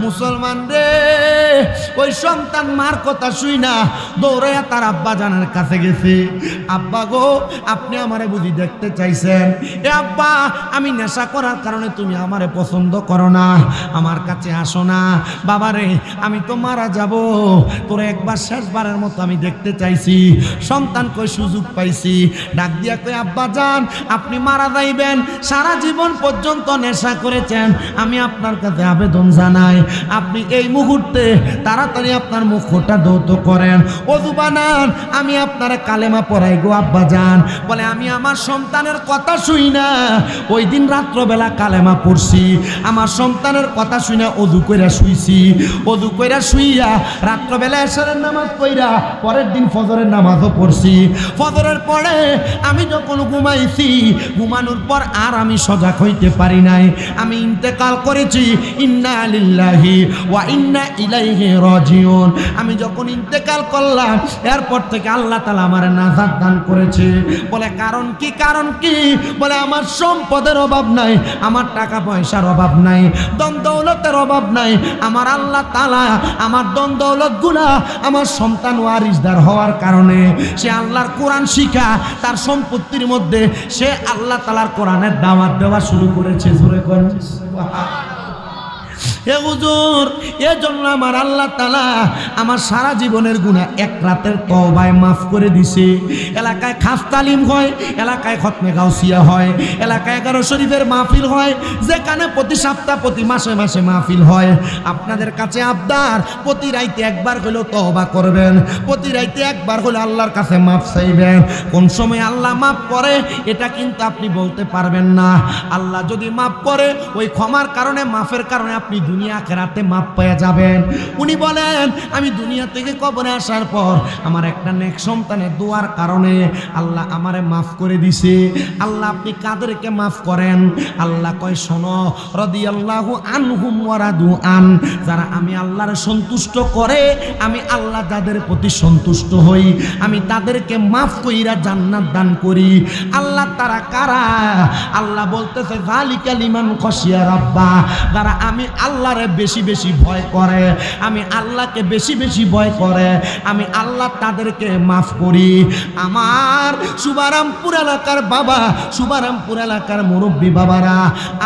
মুসলমান রে ওই সন্তান মার কথা শুই না দৌড়াইয়া তার আব্বা জানের কাছে গেছে। আব্বা গো, আপনি আমারে বুঝি দেখতে চাইছেন? এ আব্বা, আমি নেশা করার কারণে তুমি আমারে পছন্দ করো না, আমার কাছে আসো না। বাবা রে, আমি তো মারা যাব, তোরে একবার শেষবারের মতো আমি দেখতে চাইছি। সন্তান কই সুযোগ পাইছি, ডাক দিয়া কই আব্বা জান, আপনি মারা যাইবেন, সারা জীবন পর্যন্ত নেশা করেছেন, আমি আপনার কাছে আবেদন জানাই, আপনি এই মুহূর্তে তাড়াতাড়ি আপনার মুখটা ধৌত করেন, ওযু বানান, আমি আপনার কালেমা পড়াই গো আব্বা জান। বলে আমি আমার সন্তানের কথা শুই না, ওই দিন রাত্রবেলা কালেমা পড়ছি, আমার সন্তানের কথা শুই না ওযু কইরা শুইছি, ওযু কইরা শুইয়া রাত্রবেলা এশারের নামাজ পড়া পরের দিন ফজরের নামাজও পড়ছি। ফজরের পরে আমি যখন ঘুমাইছি, ঘুমানোর পর আর আমি সজাগ হইতে পারি নাই, আমি ইন্তেকাল করেছি। ইন্না লিল্লাহি ওয়া ইন্না ইলাইহি রাজিউন। আমি যখন ইন্তেকাল করলাম, এরপর থেকে আল্লাহ তাআলা আমার নাজাত দান করেছে। বলে কারণ কি? কারণ কি? বলে আমার সম্পদের অভাব নাই, আমার টাকা পয়সার অভাব নাই, ধন দৌলতের অভাব নাই, আমার আল্লাহ তাআলা আমার ধন দৌলত গুলা আমার সন্তান ওয়ারিসদার হওয়ার কারণে সে আল্লাহর কোরআন শিখা তার সম্পত্তির মধ্যে সে আল্লাহ তাআলার কোরআনের দাওয়াত দেওয়া শুরু করেছে। জোরে করেন সুবহানাল্লাহ। হে হুজুর, এজন্য আমার আল্লাহ তাআলা আমার সারা জীবনের গুনাহ এক রাতের তওবায় মাফ করে দিছে। এলাকায় খাস তালিম হয়, এলাকায় খতমে গাউসিয়া হয়, এলাকায় 11 শরীফের মাহফিল হয়, যেখানে প্রতি সপ্তাহ প্রতি মাসে মাসে মাহফিল হয়। আপনাদের কাছে আবদার, প্রতি রাইতে একবার হলেও তওবা করবেন, প্রতি রাইতে একবার হলে আল্লাহর কাছে মাফ চাইবেন। কোন সময় আল্লাহ মাফ করে এটা কিন্তু আপনি বলতে পারবেন না। আল্লাহ যদি মাফ করে, ওই ক্ষমার কারণে, মাফের কারণে আপনি দুনিয়া আখিরাতে মাপ পেয়ে যাবেন। উনি বলেন আমি দুনিয়া থেকে কবরে আসার পর আমার একটা নেক সন্তানের দোয়ার কারণে আল্লাহ আমারে মাফ করে দিছে। আল্লাহ আপনি কাদেরকে মাফ করেন? আল্লাহ কয় শোনো, রাদিয়াল্লাহু আনহুম ওয়া রাদু আন, যারা আমি আল্লাহর সন্তুষ্ট করে, আমি আল্লাহ যাদের প্রতি সন্তুষ্ট হই, আমি তাদেরকে মাফ কইরা জান্নাত দান করি। আল্লাহ তারা কারা? আল্লাহ বলতেছে যালিকা লিমান খাশিয়া রাব্বা, যারা আমি আল্লাহরে বেশি বেশি ভয় করে, আমি আল্লাহকে বেশি বেশি ভয় করে, আমি আল্লাহ তাদেরকে মাফ করি। আমার শুভারামপুর এলাকার বাবা, শুভারামপুর এলাকার মুরব্বী বাবারা,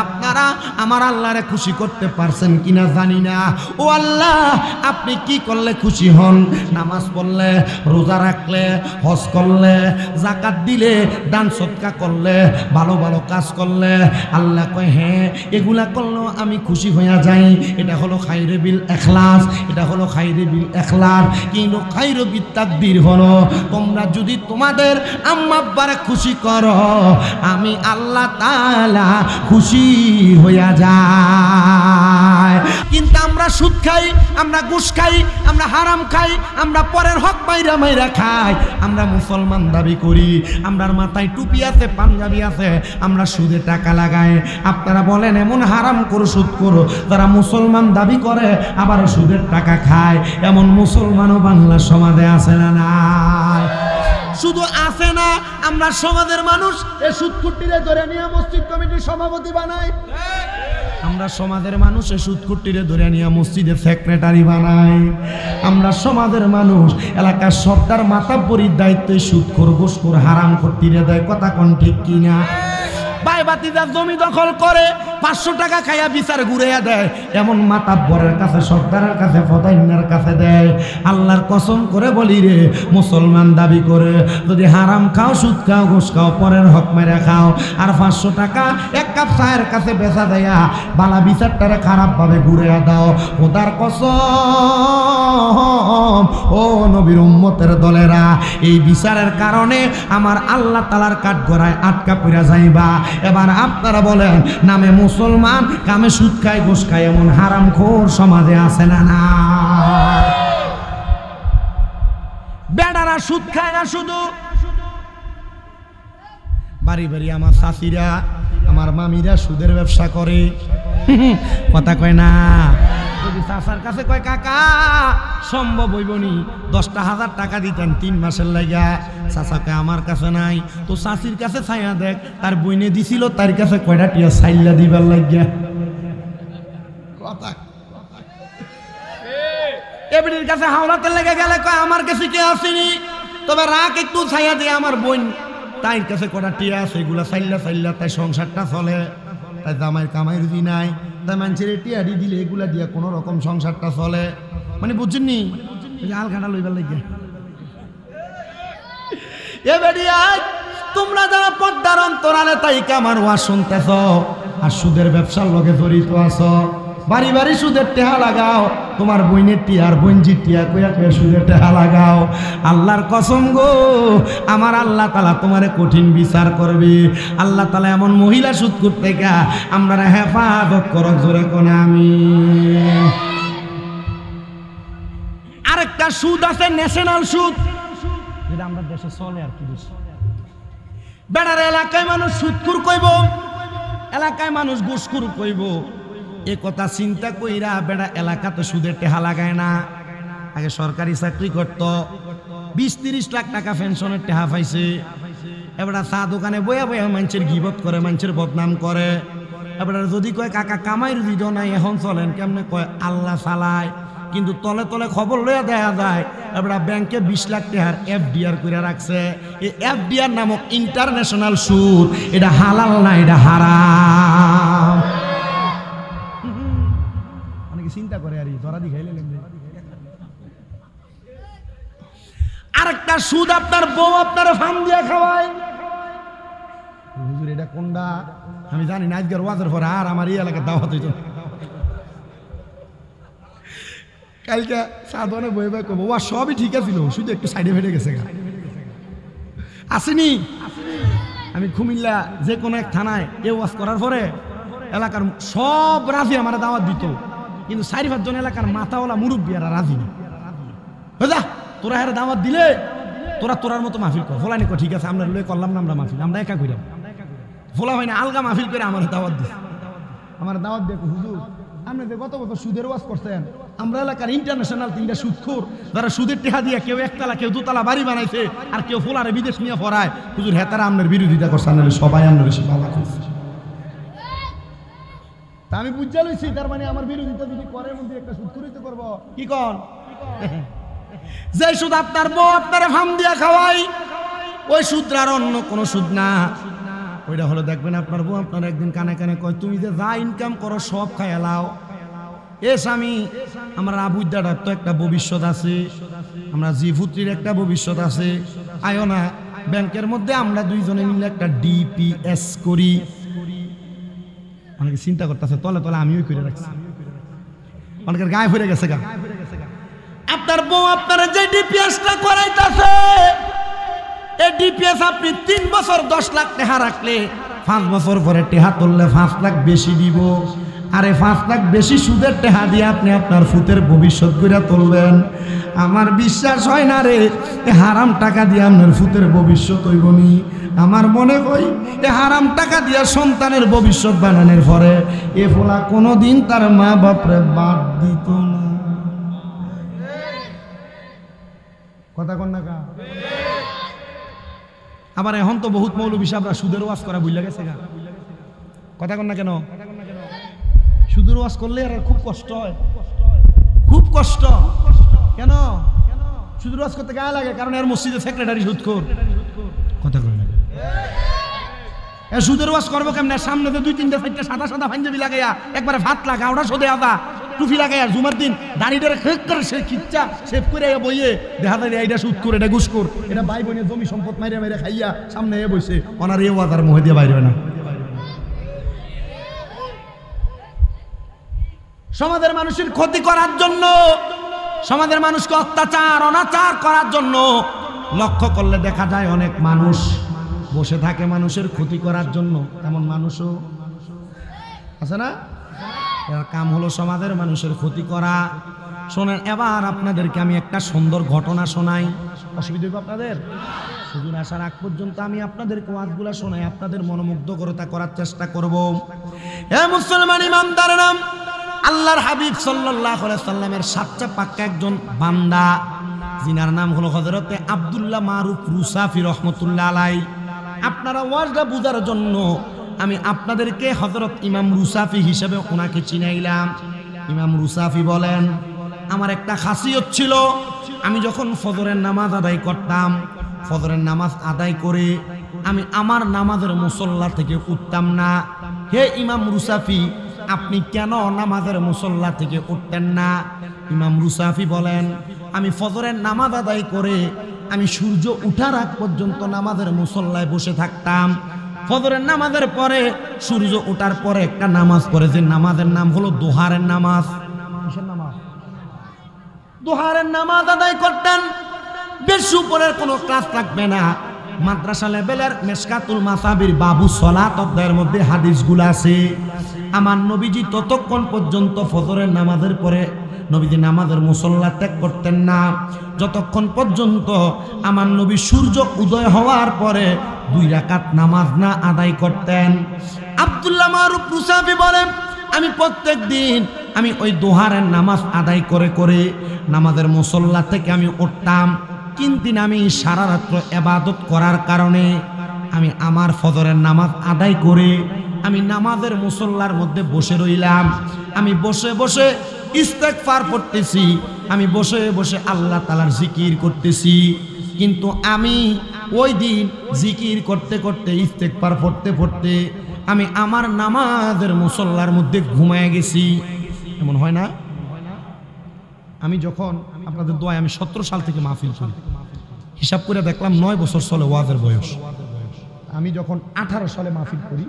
আপনারা আমার আল্লাহরে খুশি করতে পারছেন কিনা জানি না। ও আল্লাহ, আপনি কি করলে খুশি হন? নামাজ পড়লে, রোজা রাখলে, হজ করলে, যাকাত দিলে, দান সদকা করলে, ভালো ভালো কাজ করলে, আল্লাহ কয় হ্যাঁ এগুলা করলেও আমি খুশি হইয়া যাই। এটা হলো খাইরে বিল ইখলাস, এটা হলো খাইরে বিল ইখলাস। কিন্তু খাইরু বিত তাকবীর হলো তোমরা যদি তোমাদের আম্মা আব্বারে খুশি করো, আমি আল্লাহ তাআলা খুশি হইয়া যায়। কিন্তু আমরা সুদ খাই, আমরা ঘুষ খাই, আমরা হারাম খাই, আমরা পরের হক মাইরা মাইরা খাই, আমরা মুসলমান দাবি করি, আমরার মাথায় টুপি আছে, পাঞ্জাবি আছে, আমরা সুদে টাকা লাগাই। আপনারা বলেন এমন হারাম করো, সুদ করো, তারা মুসলমান দাবি করে আবার সুদের টাকা খায়, এমন মুসলমানও বাংলা সমাজে আছে না? নাই। শুধু আছে না, আমরা সমাজের মানুষ এই সুদকুট্টিরে ধরে নিয়ে মসজিদ কমিটির সভাপতি বানাই, আমরা সমাজের মানুষ এই সুদকুট্টিরে ধরে নিয়ে মসজিদের সেক্রেটারি বানাই, আমরা সমাজের মানুষ এলাকার সর্দার মাতাব্বরির দায়িত্বে সুদখোর ঘুষখোর হারাম করতিরে দেয়। কথা কোন ঠিক কিনা? ভাই বাতিদার জমি দখল করে 500 টাকা খাইয়া বিচার ঘুরাইয়া দেয়, এমন মাতাব্বরের কাছে, সর্দারের কাছে, ফদাইন্নার কাছে দেয়। আল্লাহর কসম করে বলি রে, মুসলমান দাবি করে যদি হারাম খাও, সুদ খাও, ঘুষ খাও, পরের হক মেরে খাও, আর 500 টাকা এক কাপ চায়ের কাছে বেচা দেয়া বালা বিচারটারে খারাপ ভাবে ঘুরাইয়া দাও, খোদার কসম ও নবীর উম্মতের দলেরা, এই বিচারের কারণে আমার আল্লাহ তাআলার কাঠগড়ায় আটকা পড়া যাইবা। এবার আপনারা বলেন, নামে মুসলমান, কামে সুদ খায়, ঘুষ খায়, এমন হারামখোর সমাজে আছে না? না। বেড়ারা সুদ খায় না, শুধু বাড়ি বাড়ি আমার চাচিরা, আমার মামিরা সুদের ব্যবসা করে। কথা কয় না? যদি চাচার কাছে কয় কাকা সম্ভব হইবনি 10,000 টাকা দিতেন 3 মাসের লাগা, চাচাকে আমার কাছে নাই, তো চাচির কাছে ছাইয়া দেখ, তার বইনে দিছিল, তার কাছে কয়টা টিয়া সাইল্লা দিবার লাগিয়া। কথা এবিডির কাছে হাওলাতে লেগে গেলে কয় আমার কাছে কে আসেনি, তবে রাগ একটু ছাইয়া দিয়ে আমার বোন তাইর কাছে কটা টিয়া আছে, এগুলা চাইল্লা তাই সংসারটা চলে, তাই জামাইয়ের কামাই রুজি নাই, তাই মানুষের টিয়ারি দিলে এগুলা দিয়া কোনো রকম সংসারটা চলে। মানে বুঝছেননি আলখাটা লইবার লাগে। এ বেরিয়া তোমরা যারা পর্দার অন্তরালে তাই আমার ওয়াজ শুনতেছ আর সুদের ব্যবসার লগে জড়িত আছো, বাড়ি বাড়ি সুদের টেহা লাগাও, তোমার বইনের টিয়ার বঞ্জির টিয়া কইয়া কইয়া সুদের টেহা লাগাও, আল্লাহর কসম গো আমার আল্লাহ তাআলা তোমারে কঠিন বিচার করবে। আল্লাহ তাআলা এমন মহিলা সুদ করতে গা আমরা হেফাজত করক, জোরে কোন আমিন। আরেকটা সুদ আছে ন্যাশনাল সুদ, যেটা আমরা দেশে চলে আর কি বেশি। বেড়ার এলাকায় মানুষ সুদখুর কইব, এলাকায় মানুষ ঘুষখুর কইব, এ কথা চিন্তা কইরা বেড়া এলাকাতে সুদের টেহা লাগায় না। আগে সরকারি চাকরি করত, 20-30 লাখ টাকা পেনশনের টেহা পাইছে, এবার চা দোকানে বয়া বয়া মানুষের গিবত করে, মানুষের বদনাম করে। এবার যদি কয় কাকা কামাই রুজি দাও নাই এখন চলেন, কেমনে কয় আল্লাহ চালায়, কিন্তু তলে তলে খবর লইয়া দেখা যায় এবার ব্যাংকে 20 লাখ টাকার এফডিআর করে রাখছে। এই এফডিআর নামক ইন্টারন্যাশনাল সুদ, এটা হালাল না, এটা হারাম। অনেকে চিন্তা করে আর ধরা দিখাইলে আরেকটা সুদ আপনার বউ আপনার ফার্ম দিয়ে খাওয়ায়। হুজুর এটা কোনটা আমি জানি না, আজকের ওয়াজের পরে আর আমার এই এলাকার দাওয়াত হইতো। কালকে সাধনে বয়ে বয়ে করবো, সবই ঠিক আছিল, শুধু একটু সাইডে ফেটে গেছে আসেনি। আমি কুমিল্লা যে কোনো এক থানায় এ ওয়াজ করার পরে এলাকার সব রাজি আমার দাওয়াত দিত, কিন্তু 4-5 জন এলাকার মাথাওয়ালা মুরব্বী আর রাজি না। যা তোরা হেরে দাওয়াত দিলে তোরার মতো মাহফিল কর। ফোলা নিকো ঠিক আছে আমরা লয়ে করলাম না, আমরা মাহফিল আমরা একা কইলাম। ফোলা হয় না আলগা মাহফিল করে আমার দাওয়াত দিছে। আমার দাওয়াত দেখো হুজুর আপনি যে গত বছর সুদের ওয়াজ করছেন, আমরা এলাকার ইন্টারন্যাশনাল 3টা সুদখোর যারা সুদের টেহা দিয়ে কেউ একতলা কেউ দুতলা বাড়ি বানাইছে আর কেউ ফোলারে বিদেশ নিয়ে পড়ায়, হুজুর হেতারা আপনার বিরোধিতা করছেন, সবাই আপনার এসে পালা করছে। তা আমি বুঝা লইছি তার মানে আমার বিরোধিতা যদি করে মধ্যে একটা সুদখোরই তো করবো। কি কন যে সুদ আপনার বউ আপনার ফার্ম দিয়া খাওয়াই, ওই সুদরা অন্য কোনো সুদ না। ওইটা হলো দেখবেন আপনার বউ আপনার একদিন কানে কানে কয় তুমি যে যা ইনকাম করো সব খাই এলাও। এ স্বামী আমার আবুদার তো একটা ভবিষ্যৎ আছে, আমরা জিফুত্রির একটা ভবিষ্যৎ আছে, আয়ো না ব্যাংকের মধ্যে আমরা দুইজনে মিলে একটা ডিপিএস করি। অনেকে চিন্তা করতেছে তলে তলে আমিও করে রাখছি, অনেকের গায়ে ফিরে গেছে গা। আপনার বউ আপনারা যে ডিপিএসটা করাইতেছে, এই ডিপিএস আপনি 3 বছর 10 লাখ টাকা রাখলে 5 বছর পরে টেহা তুললে 5 লাখ বেশি দিব। আরে 5 লাখ বেশি সুদের টেহা দিয়ে আপনি আপনার ফুতের ভবিষ্যৎ করে তুলবেন। আমার বিশ্বাস হয় না রে, এ হারাম টাকা দিয়ে আপনার ফুতের ভবিষ্যৎ হইবনি। আমার মনে হয় এ হারাম টাকা দিয়ে সন্তানের ভবিষ্যৎ বানানোর পরে এ ফোলা কোনোদিন তার মা বাপরে বাদ দিত না। কথা কন না কা? আবার এখন তো বহুত মৌলবী সাহেবরা সুদের ওয়াজ করা ভুলে গেছে গা। কথা কন না কেন? সুদের ওয়াজ করলে আর খুব কষ্ট হয়, খুব কষ্ট। কেন সুদের ওয়াজ করতে গায়ে লাগে? কারণ এর মসজিদে সেক্রেটারি সুদখোর। কথা কন না, সুদের ওয়াজ করবো কেমন? সামনে তো 2-3-4 সাদা সাদা পাঞ্জাবি লাগাইয়া একবারে ভাত লাগা ওটা সোদে আদা টুপি লাগাইয়া জুমার দিন দাড়িটারে খেক করে সে খিচ্চা সেভ করে বইয়ে দেখা যায় এটা সুদখোর, এটা ঘুষখোর, এটা ভাই বোনের জমি সম্পদ মাইরে মাইরে খাইয়া সামনে বইছে। ওনার এ ওয়াজার মুহে দিয়ে বাইরে হয় না। সমাজের মানুষের ক্ষতি করার জন্য, সমাজের মানুষকে অত্যাচার অনাচার করার জন্য লক্ষ্য করলে দেখা যায় অনেক মানুষ বসে থাকে মানুষের ক্ষতি করার জন্য। এমন মানুষও আছে না? এর কাম হলো সমাজের মানুষের ক্ষতি করা। শোনেন এবার আপনাদেরকে আমি একটা সুন্দর ঘটনা শোনাই। অসুবিধা হবে আপনাদের? হুজুর আসার আগ পর্যন্ত আমি আপনাদেরকে ওয়াজগুলা শোনাই, আপনাদের মনোমুগ্ধকরতা করার চেষ্টা করব। হে মুসলমান ইমানদারেরা, আল্লাহর হাবিব সাল্লাল্লাহু আলাইহি সাল্লামের সাচ্চা পাক্কা একজন বান্দা, যিনার নাম হলো হযরতে আব্দুল্লাহ মারুফ রুসাফি রাহমাতুল্লাহ আলাইহি। আপনারা ওয়াজটা বুঝার জন্য আমি আপনাদেরকে হযরত ইমাম রুসাফি হিসেবে ওনাকে চিনাইলাম। ইমাম রুসাফি বলেন, আমার একটা খাসিয়ত ছিল, আমি যখন ফজরের নামাজ আদায় করতাম, ফজরের নামাজ আদায় করে আমি আমার নামাজের মুসল্লা থেকে উঠতাম না। হে ইমাম রুসাফি, আপনি কেন নামাজের মুসল্লা থেকে উঠতেন না? ইমাম রুসাফি বলেন, আমি ফজরের নামাজ আদায় করে আমি সূর্য উঠার আগ পর্যন্ত নামাজের মুসল্লায় বসে থাকতাম। ফজরের নামাজের পরে সূর্য ওঠার পরে একটা নামাজ পড়ে, যে নামাজের নাম হলো দোহারের নামাজ। কিসের নামাজ? দোহারের নামাজ আদায় করতেন। বেশি উপরের কোনো ক্লাস থাকবে না, মাদ্রাসা লেভেলের মেশকাতুল মাসাবির বাবু সলাত অধ্যায়ের মধ্যে হাদিসগুলো আছে। আমার নবীজি ততক্ষণ পর্যন্ত ফজরের নামাজের পরে নবীজি নামাজের মুসল্লা ত্যাগ করতেন না, যতক্ষণ পর্যন্ত আমার নবী সূর্য উদয় হওয়ার পরে 2 রাকাত নামাজ না আদায় করতেন। আব্দুল্লাহ মারুফ রুসাফি বলেন, আমি প্রত্যেক দিন আমি ওই দোহারের নামাজ আদায় করে করে নামাজের মুসল্লা থেকে আমি উঠতাম, কিন্তু আমি সারা রাত্র ইবাদত করার কারণে আমি আমার ফজরের নামাজ আদায় করে আমি নামাজের মুসল্লার মধ্যে বসে রইলাম। আমি বসে বসে ইস্তেগফার পড়তেছি, আমি বসে বসে আল্লাহ তাআলার জিকির করতেছি, কিন্তু আমি ওই দিন জিকির করতে করতে ইস্তেগফার পড়তে পড়তে আমি আমার নামাজের মুসল্লার মধ্যে ঘুমায় গেছি। এমন হয় না? আমি যখন আপনাদের দোয়ায় আমি 17 সাল থেকে মাহফিল করি, হিসাব করে দেখলাম 9 বছর চলে ওয়াজের বয়স। আমি যখন 18 সালে মাহফিল করি,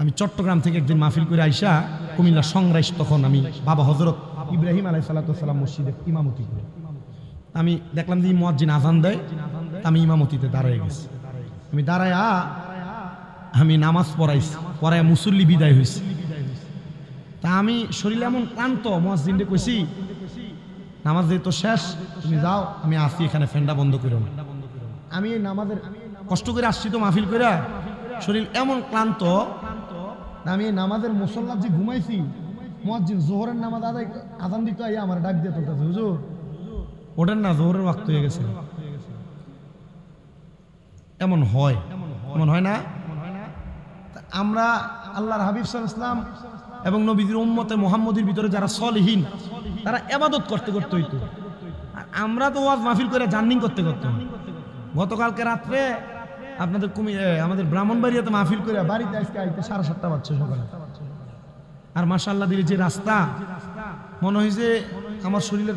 আমি চট্টগ্রাম থেকে একদিন মাহফিল করে আইসা কুমিল্লা সংরাইশ, তখন আমি বাবা হযরত ইব্রাহিম আলাইহিস সালাম মসজিদে ইমামতি করি। আমি দেখলাম যে মুয়াজ্জিন আযান দেয়, আমি ইমামতিতে দাঁড়ায় গেছি। আমি দাঁড়ায় আমি নামাজ পড়াইছি, পড়ায় মুসল্লি বিদায় হয়েছি। তা আমি শরীরে এমন ক্লান্ত, মুয়াজ্জিনকে কইছি নামাজ যেহেতু শেষ, তুমি যাও, আমি আসি এখানে, ফ্যানটা বন্ধ করো না। আমি এই নামাজের কষ্ট করে আসছি তো মাহফিল করে, শরীর এমন ক্লান্ত, আমি এই নামাজের মুসল্লা যে ঘুমাইছি, মুয়াজ্জিন জোহরের নামাজ আদায় আযান দিতে আইয়া আমার ডাক দিয়ে তোলতেছে, হুজুর ওঠেন না, জোহরের ওয়াক্ত হয়ে গেছে। এমন হয়, এমন হয় না? আমরা আল্লাহর হাবিব সাল্লাল্লাহু আলাইহি ওয়াসাল্লাম এবং নবীর উম্মতে মুহাম্মদীর ভিতরে যারা সলিহিন, তারা ইবাদত করতে করতে হইতো, আর আমরা তো ওয়াজ মাহফিল করে জার্নিং করতে করতে। গতকালকে রাত্রে আপনাদের আমাদের ব্রাহ্মণবাড়িয়াতে মাহফিল করে বাড়িতে আজকে আইতে 7:30 বাজছে সকালে। আর মাশাআল্লাহ দিলে যে রাস্তা, মনে হয়েছে আমার শরীরের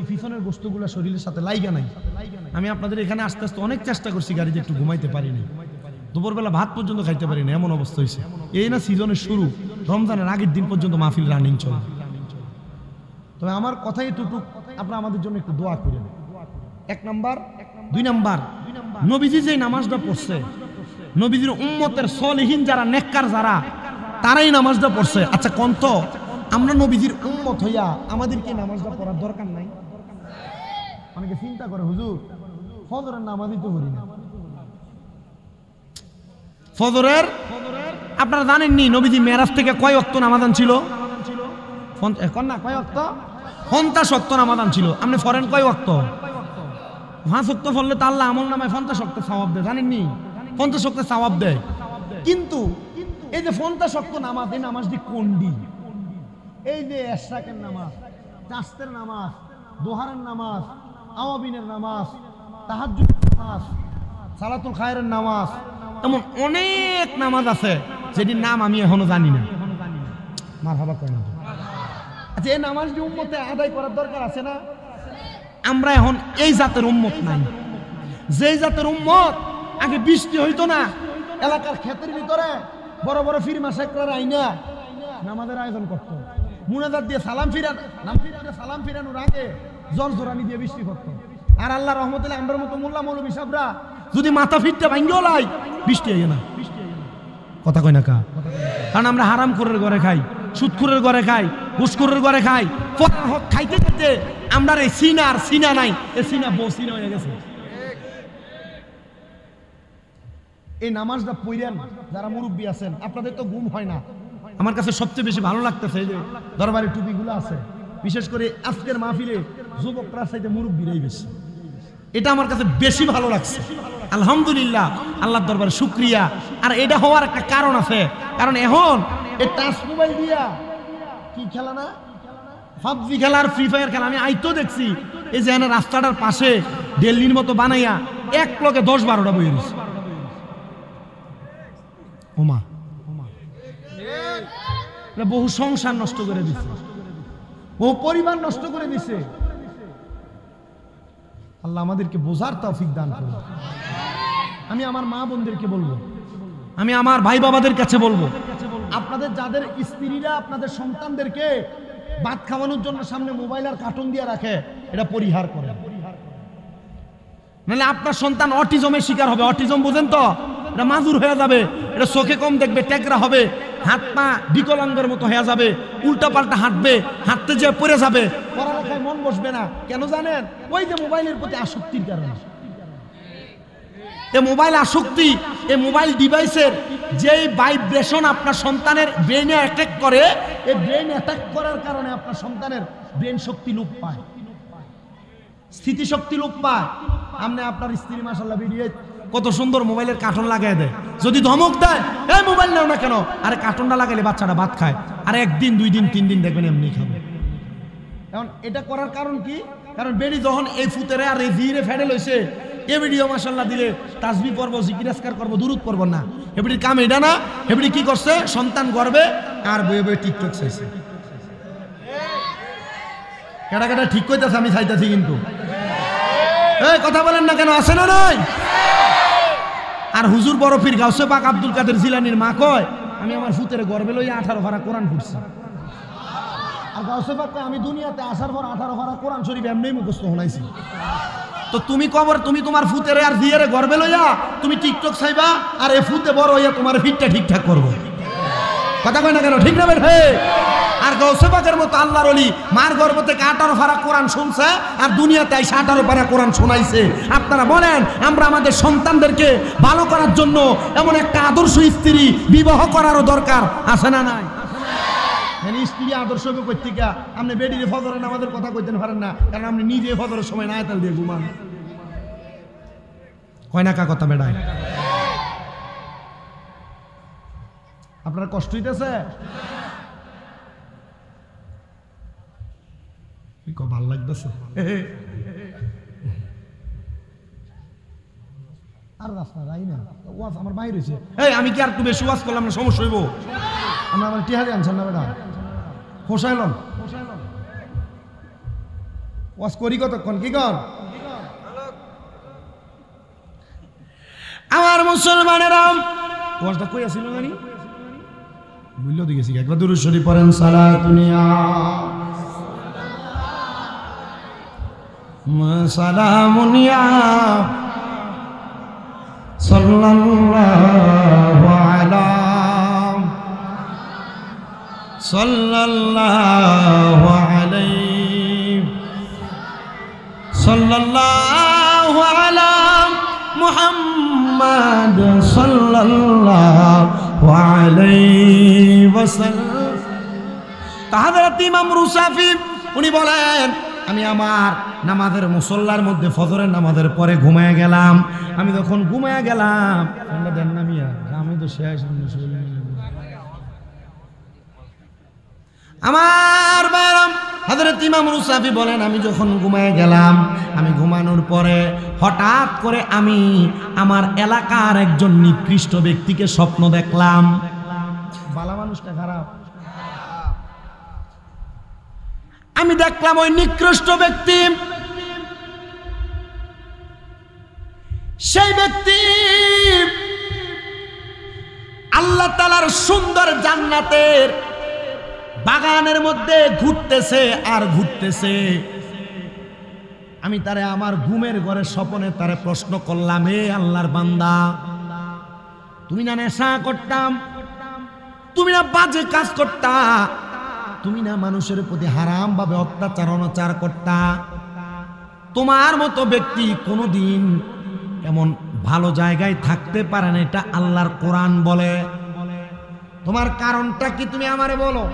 পিছনের বস্তুগুলো শরীরের সাথে লাইগা নাই। আমি আপনাদের এখানে আস্তে আস্তে অনেক চেষ্টা করছি, গাড়িতে একটু ঘুমাইতে পারিনি, দুপুরবেলা ভাত পর্যন্ত খাইতে পারিনি, এমন অবস্থা হয়েছে। এই না সিজনের শুরু, রমজানের আগের দিন পর্যন্ত মাহফিল রানিং চলে। তবে আমার কথাই এতটুকু, আপনারা আমাদের জন্য একটু দোয়া করেন। 1 নাম্বার, 2 নাম্বার, নবীজি যে নামাজটা পড়ছে, নবীজির উম্মতের সলিহিন যারা, নেককার যারা, তারাই নামাজটা পড়ছে। আচ্ছা কন্ত, আমরা নবীজির উম্মত হইয়া আমাদেরকে নামাজটা পড়ার দরকার নাই? অনেকে চিন্তা করে, হুজুর ফজরের নামাজই তো পড়ি না। ফজরের আপনারা জানেননি নবীজি মেরাজ থেকে কয় ওয়াক্ত নামাজ ছিল? এখন না কয় ওয়াক্ত? 50 ওয়াক্ত নামাজ ছিল। আপনি ফরেন কয় ওয়াক্ত? 5 ওয়াক্ত পড়লে তো আল্লাহ আমল নামায় 50 ওয়াক্ত সওয়াব দেয়, জানেননি? 50 ওয়াক্ত সওয়াব দেয়। কিন্তু এই যে 50 ওয়াক্ত নামাজ, এই নামাজটি কোনটি? এই যে এশরাকের নামাজ, চাস্তের নামাজ, দোহারের নামাজ, আওয়াবিনের নামাজ, তাহাজ্জুদের নামাজ, সালাতুল খায়রের নামাজ, এমন অনেক নামাজ আছে যেটির নাম আমি এখনো জানি না। মারহাবা কয় না? আচ্ছা, এই নামাজটি উম্মতে আদায় করার দরকার আছে না? আমরা এখন এই জাতের উম্মত নাই। যেই জাতের উম্মত আগে বৃষ্টি হইতো না, এলাকার ক্ষেতের ভিতরে বড় বড় ফিরমা শেখরা আইনা নামাজের আয়োজন করতো, মুনাজাত দিয়ে সালাম ফিরানোর আগে জোরজোরানি দিয়ে বৃষ্টি করতো। আর আল্লাহ রহমতুল্লাহ আমরার মতো মোল্লা মৌলবী সাহেবরা যদি মাথা ফিরতে ভাঙ্গিও লাই, বৃষ্টি হয় না। কথা কয় না কা? কারণ আমরা হারামখোরের ঘরে খাই, সুদখোরের ঘরে খাই, ঘুষখোরের ঘরে খাই, খাইতে খাইতে আমরা এই সিনা আর সিনা নাই, এই সিনা বউ সিনা হয়ে গেছে। এই নামাজটা পড়েন যারা মুরব্বী আছেন, আপনাদের তো ঘুম হয় না। আমার কাছে সবচেয়ে বেশি ভালো লাগতেছে এই যে দরবারের টুপিগুলো আছে, বিশেষ করে আজকের মাহফিলে যুবকরা চাইতে মুরব্বীরাই বেশি। এটা আমার কাছে বেশি ভালো লাগছে। আলহামদুলিল্লাহ, আল্লাহর দরবারে শুকরিয়া। আর এটা হওয়ার একটা কারণ আছে, কারণ এখন এই টাচ মোবাইল দিয়া কি খেলা না, পাবজি খেলার ফ্রি ফায়ার খেলা আমি আইতো দেখছি এই যে রাস্তাটার পাশে দিল্লির মতো বানাইয়া এক লগে 10-12টা বই রয়েছে। ওমা বহু সংসার নষ্ট করে দিছে, বহু পরিবার নষ্ট করে দিছে। আল্লাহ আমাদেরকে বোঝার তৌফিক দান করুন। আমি আমার মা বোনদেরকে বলবো, আমি আমার ভাই বাবাদের কাছে বলবো, আপনাদের যাদের স্ত্রীরা আপনাদের সন্তানদেরকে ভাত খাওয়ানোর জন্য সামনে মোবাইল আর কার্টুন দিয়ে রাখে, এটা পরিহার করে, নাহলে আপনার সন্তান অটিজমের শিকার হবে। অটিজম বোঝেন তো? এটা মাজুর হয়ে যাবে, এটা চোখে কম দেখবে, টেকরা হবে, হাত পা বিকলাঙ্গের মতো হয়ে যাবে, উল্টা পাল্টা হাঁটবে, হাঁটতে যেয়ে পড়ে যাবে, পড়ালেখায় মন বসবে না। কেন জানেন? ওই যে মোবাইলের প্রতি আসক্তির কারণে। এই মোবাইল আসক্তি, এই মোবাইল ডিভাইসের যেই ভাইব্রেশন আপনার সন্তানের ব্রেইনে অ্যাটাক করে, এই ব্রেইন অ্যাটাক করার কারণে আপনার সন্তানের ব্রেন শক্তি লোপ পায়, স্থিতিশক্তি লোপ পায়। আপনি আপনার স্ত্রী মাশাআল্লাহ ভিডিও কত সুন্দর মোবাইলের কার্টুন লাগাই দেয়, যদি ধমক দেয় এই মোবাইল নাও না কেন, আরে কার্টুনটা লাগাইলে বাচ্চাটা ভাত খায়, আর 1 দিন 2 দিন 3 দিন দেখবেন এমনি খাবে। এখন এটা করার কারণ কি? কারণ বেড়ি যখন এই ফুতেরে আর এই জিরে ফেডে লইছে, এ ভিডিও মাশাআল্লাহ দিলে তাসবিহ পড়বো, জিকির আজকার করবো, দুরুদ পড়বো না। এবারে কাম এটা না, এবারে কি করছে? সন্তান গর্বে আর বয়ে বয়ে টিকটক চাইছে। কেটা কেটা ঠিক কইতাছে, আমি চাইতাছি কিন্তু এই কথা বলেন না কেন? আছে না নাই? আর হুজুর বড় পীর গাউসে পাক আব্দুল কাদের জিলানীর মা কয়, আমি আমার ফুতের গর্বে লইয়া 18 পারা কোরআন পড়ছি। আর গাউসে পাক আমি দুনিয়াতে আসার পর 18 পারা কোরআন শরীফ এমনি মুখস্থ শোনাইছি। তো তুমি কবর, তুমি তোমার ফুতেরে আর জিয়ারে গর্বে লইয়া তুমি টিকটক চাইবা, আর এ ফুতে বড় হইয়া তোমার ফিটটা ঠিকঠাক করবো। কথা কয় না কেন? ঠিক না বের? আর গাউসে পাকের মতো আল্লাহর ওলি মার গর্ভ থেকে 18 পারা কোরআন শুনছে, আর দুনিয়াতে 18 পারা কোরআন শোনাইছে। আপনারা বলেন, আমরা আমাদের সন্তানদেরকে ভালো করার জন্য এমন একটা আদর্শ স্ত্রী বিবাহ করারও দরকার আছে না নাই? স্ত্রী আদর্শ কর্তিকা আপনি বেডিরে ফজরের নামাজের কথা কইতে পারেন না, কারণ আপনি নিজে ফজরের সময় না আয়াতাল দিয়ে ঘুমান। কয় না কা কথা বেড়ায়? আপনার কষ্ট হইতেছে? ভাল লাগতেছে? আর রাস্তা যাই না, ওয়াজ আমার বাইরে হয়েছে। এই আমি কি আর একটু বেশি ওয়াজ করলাম না? সমস্যা হইব? আমরা আমার টিহারি আনছেন না বেটা, হোসাইলন ওয়াজ করি কতক্ষণ? কি কর আমার মুসলমানেরা? ওয়াজটা কই আসিল জানি, বুঝলো দিয়েছি। একবার দুরূদ শরীফ পড়েন, সালাতুনিয়া সালামুনিয়া সাল্লাল্লাহু আলা সাল্লাল্লাহু আলাইহি সাল্লাল্লাহু আলা মুহাম্মাদ সাল্লাল্লাহু আলাইহি ওয়াসাল্লাম। হযরত ইমাম রুসাফি উনি বলেন, আমি আমার নামাজের মুসল্লার মধ্যে ফজরের নামাজের পরে ঘুমায় গেলাম। আমি যখন ঘুমায় গেলাম, দেন না মিয়া আমি তো শেষ, আমার বাইরাম হযরত ইমাম রুসাফি বলেন, আমি যখন ঘুমায় গেলাম, আমি ঘুমানোর পরে হঠাৎ করে আমি আমার এলাকার একজন নিকৃষ্ট ব্যক্তিকে স্বপ্ন দেখলাম। ভালো মানুষটা খারাপ? আমি দেখলাম ওই নিকৃষ্ট ব্যক্তি, সেই ব্যক্তি আল্লাহ তাআলার সুন্দর জান্নাতের বাগানের মধ্যে ঘুরতেছে আর ঘুরতেছে। আমি তারে আমার ঘুমের ঘরে স্বপ্নে তারে প্রশ্ন করলাম, হে আল্লাহর বান্দা, তুমি না নেশা করতাম, তুমি না বাজে কাজ করতা, তুমি না মানুষের প্রতি হারাম ভাবে অত্যাচার অনাচার করতা, তোমার মতো ব্যক্তি কোনোদিন এমন ভালো জায়গায় থাকতে পারে না, এটা আল্লাহর কোরআন বলে। তোমার কারণটা কি তুমি আমারে বলো।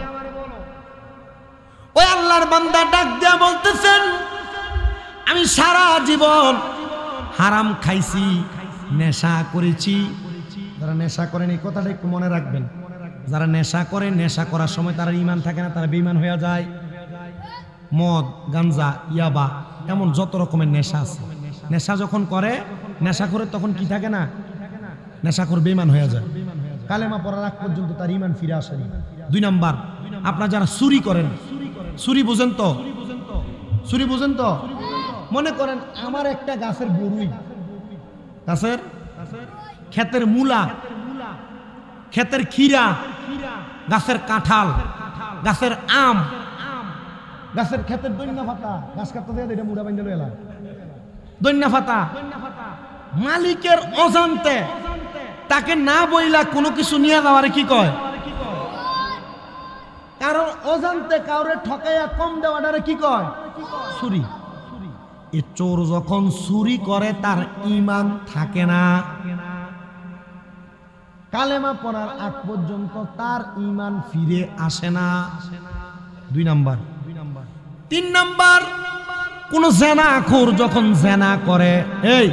ওই আল্লাহর বান্দা ডাক দিয়া বলতেছেন, আমি সারা জীবন হারাম খাইছি, নেশা করেছি। যারা নেশা করেন এই কথাটা একটু মনে রাখবেন, যারা নেশা করে, নেশা করার সময় তারা ঈমান থাকে না, তারা বেঈমান হয়ে যায়। মদ, গাঞ্জা, ইয়াবা, এমন যত রকমের নেশা আছে। নেশা যখন করে, নেশা করে তখন কি থাকে না, নেশা করে বেঈমান হয়ে যায়। কালেমা পড়ার আগ পর্যন্ত তার ঈমান ফিরে আসেনি। 2 নাম্বার, আপনারা যারা চুরি করেন, চুরি বুঝেন তো, চুরি বুঝেন তো? মনে করেন আমার একটা গাছের বরুই, গাছের ক্ষেতের মূলা, ক্ষেতের খিরা, গাছের কাঁঠাল, গাছের আম, গাছের ক্ষেতের দৈন্যা ফাতা, গাছ কাটতে দেয় এটা মুড়া বাইন্দা লইলা, দৈন্যা ফাতা। মালিকের অজান্তে তাকে না বইলা কোনো কিছু নিয়ে যাওয়ারে কি কয়? কারণ অজান্তে কাউরে ঠকাইয়া কম দেওয়াটারে কি কয়? চুরি। এ চোর যখন চুরি করে তার ঈমান থাকে না, কালেমা পড়ার আগ পর্যন্ত তার ঈমান ফিরে আসে না। 2 নাম্বার। 3 নাম্বার, কোন জেনাখোর যখন জেনা করে, এই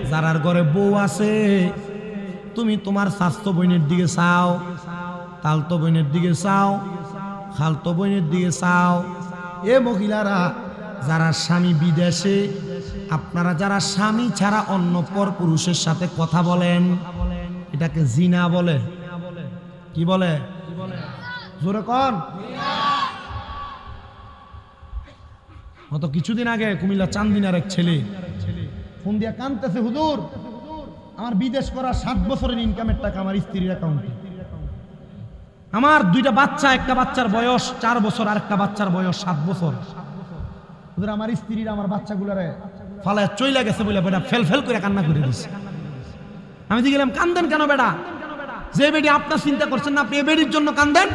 যারার ঘরে বউ আছে, তুমি তোমার স্বাস্থ্য বোনের দিকে চাও, তালতো বোনের দিকে চাও, খালতো বোনের দিকে চাও। এ মহিলারা যারা স্বামী বিদেশে, আপনারা যারা স্বামী ছাড়া অন্য পর পুরুষের সাথে কথা বলেন, এটাকে জিনা বলে। কি বলে? জোরে কোন? গত কিছুদিন আগে কুমিল্লা চান্দিনার এক ছেলে ফোন দিয়া কাঁদতেছে, হুজুর আমার বিদেশ করা 7 বছরের ইনকামের টাকা আমার স্ত্রীর অ্যাকাউন্টে, আমার 2টা বাচ্চা, একটা বাচ্চার বয়স 4 বছর আর একটা বাচ্চার বয়স 7 বছর। হুজুর আমার স্ত্রীর আমার বাচ্চাগুলারে ফালায় চইলা গেছে বলে বেটা ফেল ফেল করে কান্না করে দিছে। আমি গেলাম, কান্দেন কেন বেটা? যে বেটি আপনার চিন্তা করছেন না, আপনি এই বেটির জন্য কান্দেন?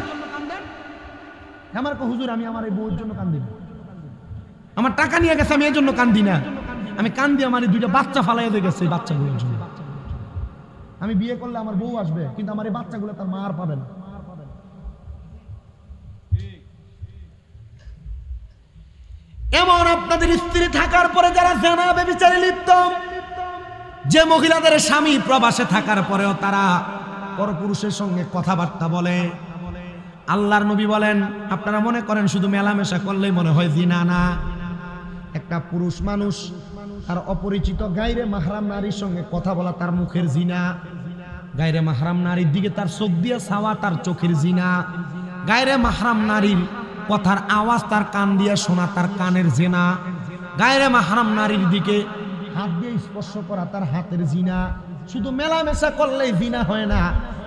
আমার কো হুজুর আমি আমার এই বউয়ের জন্য কান্দি না, আমার টাকা নিয়ে গেছে আমি এই জন্য কান্দি না, আমি কান্দি আমার 2টা বাচ্চা ফালাইয়া দিয়ে গেছে এই বাচ্চাগুলোর জন্য। আমি বিয়ে করলে আমার বউ আসবে, কিন্তু আমার এই বাচ্চাগুলো তার মা আর পাবে না। এমন আপনাদের স্ত্রী থাকার পরে যারা জেনা ব্যভিচারে লিপ্ত, যে মহিলাদের স্বামী প্রবাসে থাকার পরেও তারা পরপুরুষের সঙ্গে কথাবার্তা বলে, আল্লাহর নবী বলেন, আপনারা মনে করেন শুধু মেলামেশা করলেই মনে হয় জিনা, না। একটা পুরুষ মানুষ আর অপরিচিত গায়রে মাহরাম নারীর সঙ্গে কথা বলা তার মুখের জিনা, গায়রে মাহরাম নারীর দিকে তার চোখ দিয়ে চাওয়া তার চোখের জিনা, গায়রে মাহরাম নারীর কথার আওয়াজ তার কান দিয়ে শোনা তার কানের জিনা, গায়রে মাহরাম নারীর দিকে হাত দিয়ে স্পর্শ করা তার হাতের জিনা। শুধু মেলামেশা করলেই জিনা হয় না,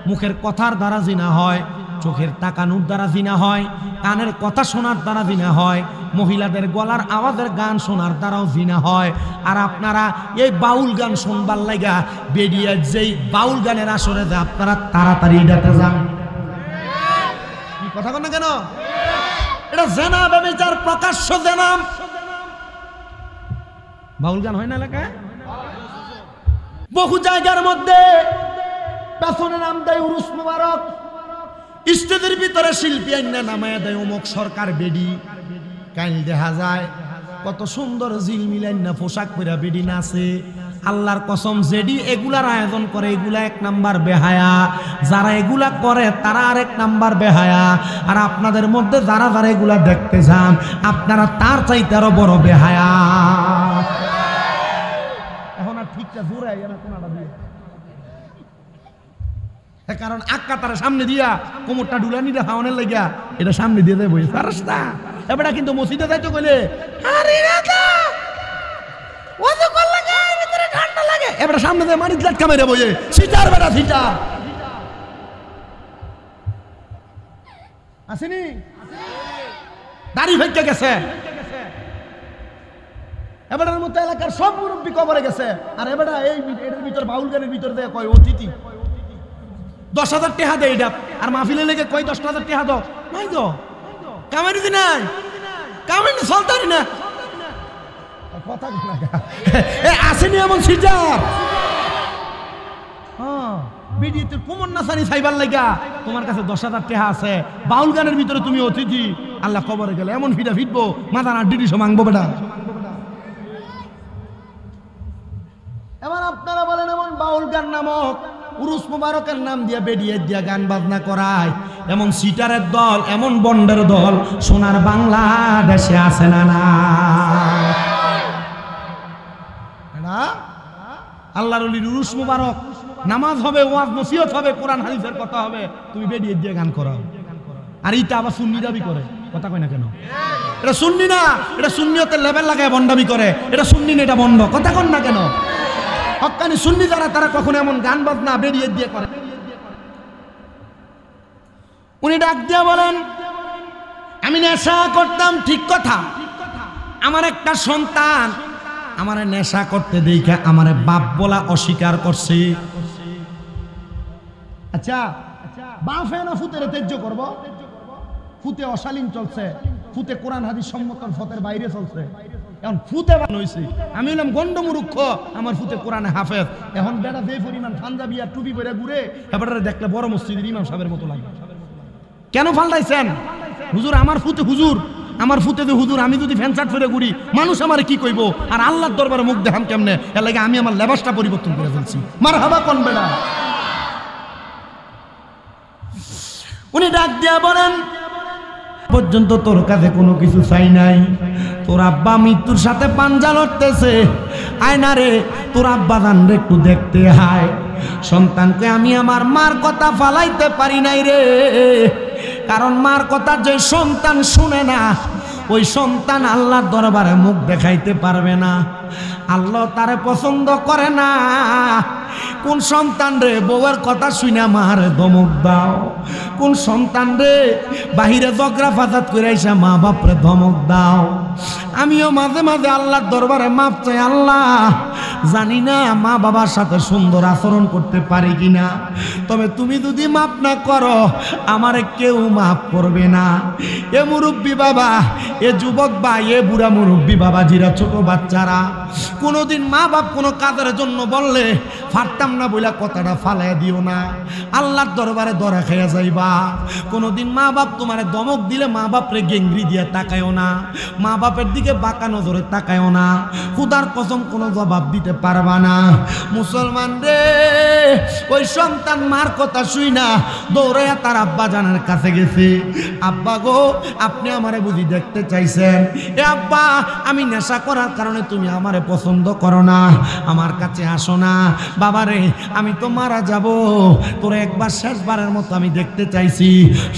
মুখের কথার দ্বারা জিনা হয়, চোখের তাকানোর দ্বারা জিনা হয়, কানের কথা শোনার দ্বারা জিনা হয়, মহিলাদের গলার আওয়াজের গান শোনার দ্বারাও জিনা হয়। আর আপনারা এই বাউল গান শুনবার লাগা বেরিয়ে যেই বাউল গানের আসরে যে আপনারা তাড়াতাড়ি এটাতে যান। কি কথা বল না কেন? এটা জেনা ব্যভিচার, প্রকাশ্য জেনা। বাউল গান হয় না এলাকায়? বহু জায়গার মধ্যে পেছনে নাম দেয় উরুস মুবারক, স্টেজের ভিতরে শিল্পী আইনা নামায়া দেয় অমুক সরকার বেডি, কাইল দেখা যায় কত সুন্দর ঝিলমিলাইন না পোশাক পরা বেডি নাচে। আল্লাহর কসম, যেডি এগুলার আয়োজন করে এগুলা 1 নাম্বার বেহায়া, যারা এগুলা করে তারা আরেক নাম্বার বেহায়া। আর আপনাদের মধ্যে যারা যারা এগুলা দেখতে যান আপনারা তার চাইতে আরো বড় বেহায়া। এখন আর ঠিকটা জোরে না কোনটা দিয়ে, কারণ আক্কা তারা সামনে দিয়া কোমরটা ডুলানিটা হাওয়ানের লাগিয়া এটা সামনে দিয়ে দেয় বই রাস্তা। এবারে কিন্তু মসজিদে যাইতে কইলে আরে রাজা ওযু করলে গায়ের ভিতরে ঠান্ডা লাগে, এবারে সামনে দিয়ে মারি লাটকা মেরে বইয়ে সিটার বেটা সিটার আসেনি, দাড়ি ফেটে গেছে। এবারের মতো এলাকার সব মুরব্বী কবরে গেছে, আর এবারে এই এটার ভিতর বাউল গানের ভিতর দিয়ে কয় অতিথি 10,000 টাকা দেয় এটা, আর মাহফিলে লেগে কয় 10,000 টাকা দাও, নাই তো কামাই দি নাই, কামাই চলতারি না কথা আসেনি এমন সিটার। বিডিতে কোমর নাসানি সাইবার লাগা তোমার কাছে 10,000 টাকা আছে, বাউল গানের ভিতরে তুমি অতিথি, আল্লাহ কবরে গেলে এমন ফিটা ফিটবো মাথা না ডিডি সব মাংবো বেটা। এবার আপনারা বলেন এমন বাউল গান নামক উরুস মুবারকের নাম দিয়ে বেরিয়ে দিয়া গান বাজনা করায়, এমন সিটারের দল, এমন বন্ডের দল সোনার বাংলাদেশে আছে না? না, আল্লাহর ওলির উরুস মুবারক, নামাজ হবে, ওয়াজ নসিহত হবে, কোরআন হাদিসের কথা হবে, তুমি বেরিয়ে দিয়ে গান করাও। আর এটা আবার সুন্নি দাবি করে, কথা কয় না কেন? এটা সুন্নি না, এটা সুন্নিয়তের লেভেল লাগায় বন্ডামি করে, এটা সুন্নি না, এটা বন্ড, কথা কন না কেন? হক্কানি সুন্নি যারা, তারা কখনো এমন গান বাজনা বেরিয়ে দিয়ে করে। উনি ডাক দিয়া বলেন, আমি নেশা করতাম, ঠিক কথা, আমার একটা সন্তান আমার নেশা করতে দেখে আমার বাপ বলা অস্বীকার করছে। আচ্ছা, বাপ না ফুতের তেজ্য করব? ফুতে অশালীন চলছে, ফুতে কোরআন হাদিস সম্মতর ফতের বাইরে চলছে, এখন ফুতে বানাইছে। আমি হলাম গন্ডমূর্খ, আমার ফুতে কোরআনে হাফেজ। এখন বেটা যে পরিমাণ পাঞ্জাবি আর টুপি পরে ঘুরে, এবারে দেখলে বড় মসজিদের ইমাম সাহেবের মতো লাগে। কেন ফালটাইছেন? হুজুর আমার ফুতে, হুজুর আমার ফুতে যে হুজুর, আমি যদি ফ্যান শার্ট পরে ঘুরি মানুষ আমার কি কইব? আর আল্লাহর দরবারে মুখ দেখাম কেমনে? এর লাগে আমি আমার লেবাসটা পরিবর্তন করে ফেলছি। মারহাবা কোন বেলা। উনি ডাক দিয়া বলেন, পর্যন্ত তোর কাছে কোনো কিছু চাই নাই, তোর আব্বা মৃত্যুর সাথে পাঞ্জা লড়তেছে, আয়না রে তোর আব্বা জান রে একটু দেখতে হায়। সন্তানকে আমি আমার মার কথা ফালাইতে পারি নাই রে, কারণ মার কথা যে সন্তান শুনে না, ওই সন্তান আল্লাহর দরবারে মুখ দেখাইতে পারবে না, আল্লাহ তারে পছন্দ করে না। কোন সন্তান রে বউয়ের কথা শুনে মার ধমক দাও? কোন সন্তান রে বাহিরে ঝগড়া ফাসাদ করে এসে মা বাপরে ধমক দাও? আমিও মাঝে মাঝে আল্লাহর দরবারে মাপ চাই, আল্লাহ জানি না মা বাবার সাথে সুন্দর আচরণ করতে পারি কিনা, তবে তুমি যদি মাপ না করো আমারে কেউ মাপ করবে না। এ মুরব্বী বাবা, এ যুবক বা এ বুড়া মুরব্বী বাবা, যারা ছোট বাচ্চারা, কোনোদিন মা বাপ কোনো কাজের জন্য বললে পারতাম না বইলা কথাটা ফালাই দিও না, আল্লাহর দরবারে ধরা খাইয়া যাইবা। কোনোদিন মা বাপ তোমারে ধমক দিলে মা বাপরে গেংরি দিয়ে তাকায়ও না, মা বাপের দিকে বাঁকা নজরে তাকায়ও না, খুদার কসম কোনো জবাব দিতে পারবা না। মুসলমান রে, ওই সন্তান মার কথা শুই না দৌড়াইয়া তার আব্বা জানের কাছে গেছে। আব্বা গো, আপনি আমারে বুঝি দেখতে চাইছেন? এ আব্বা, আমি নেশা করার কারণে তুমি আমারে পছন্দ করো না, আমার কাছে আসো না। বাবারে, আমি তো মারা যাব, তোরে একবার শেষবারের মতো আমি দেখতে চাইছি।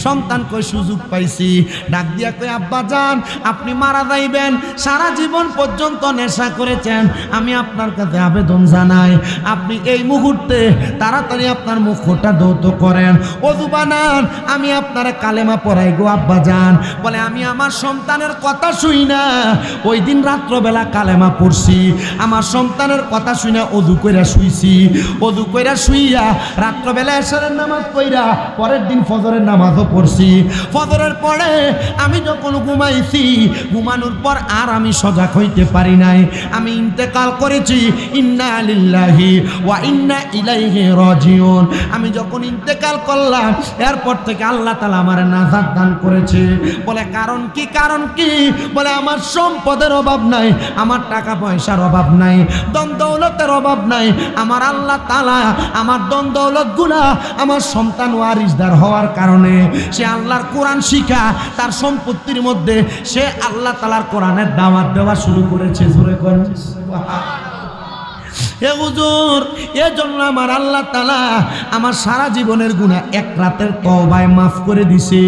সন্তান কই সুযোগ পাইছি, ডাক দিয়া কই, আব্বা জান আপনি মারা যাইবেন, সারা জীবন পর্যন্ত নেশা করেছেন, আমি আপনার কাছে আবেদন জানাই, আপনি এই মুহূর্তে তাড়াতাড়ি আপনার মুখটা ধৌত করেন, ওযু বানান, আমি আপনার কালেমা পড়াই গো আব্বা জান। বলে, আমি আমার সন্তানের কথা শুই না, ওই দিন রাত্রবেলা কালেমা পড়ছি, আমার সন্তানের কথা শুই না ওযু কইরা শুইছি, ওযু কইরা শুইয়া রাত্রবেলা এশারের নামাজ পড়া পরের দিন ফজরের নামাজও পড়ছি। ফজরের পরে আমি যখন ঘুমাইছি, ঘুমানোর পর আর আমি সজাগ হইতে পারি নাই, আমি ইন্তেকাল করেছি। ইন্না লিল্লাহি ওয়া ইন্না ইলাইহি রাজিউন। আমি যখন ইন্তেকাল করলাম, এরপর থেকে আল্লাহ তাআলা আমারে নাজাত দান করেছে। বলে, কারণ কি? কারণ কি? বলে, আমার সম্পদের অভাব নাই, আমার টাকা পয়সার অভাব নাই, ধন দৌলতের অভাব নাই, আমার আল্লাহ তাআলা আমার ধন দৌলত গুলা আমার সন্তান ওয়ারিসদার হওয়ার কারণে সে আল্লাহর কোরআন শিখা তার সম্পত্তির মধ্যে সে আল্লাহ তাআলার কোরআনের দাওয়াত দেওয়া শুরু করেছে। জোরে করেন সুবহানাল্লাহ। হে হুজুর, এজন্য আমার আল্লাহ তাআলা আমার সারা জীবনের গুনাহ এক রাতের তওবায় মাফ করে দিছে।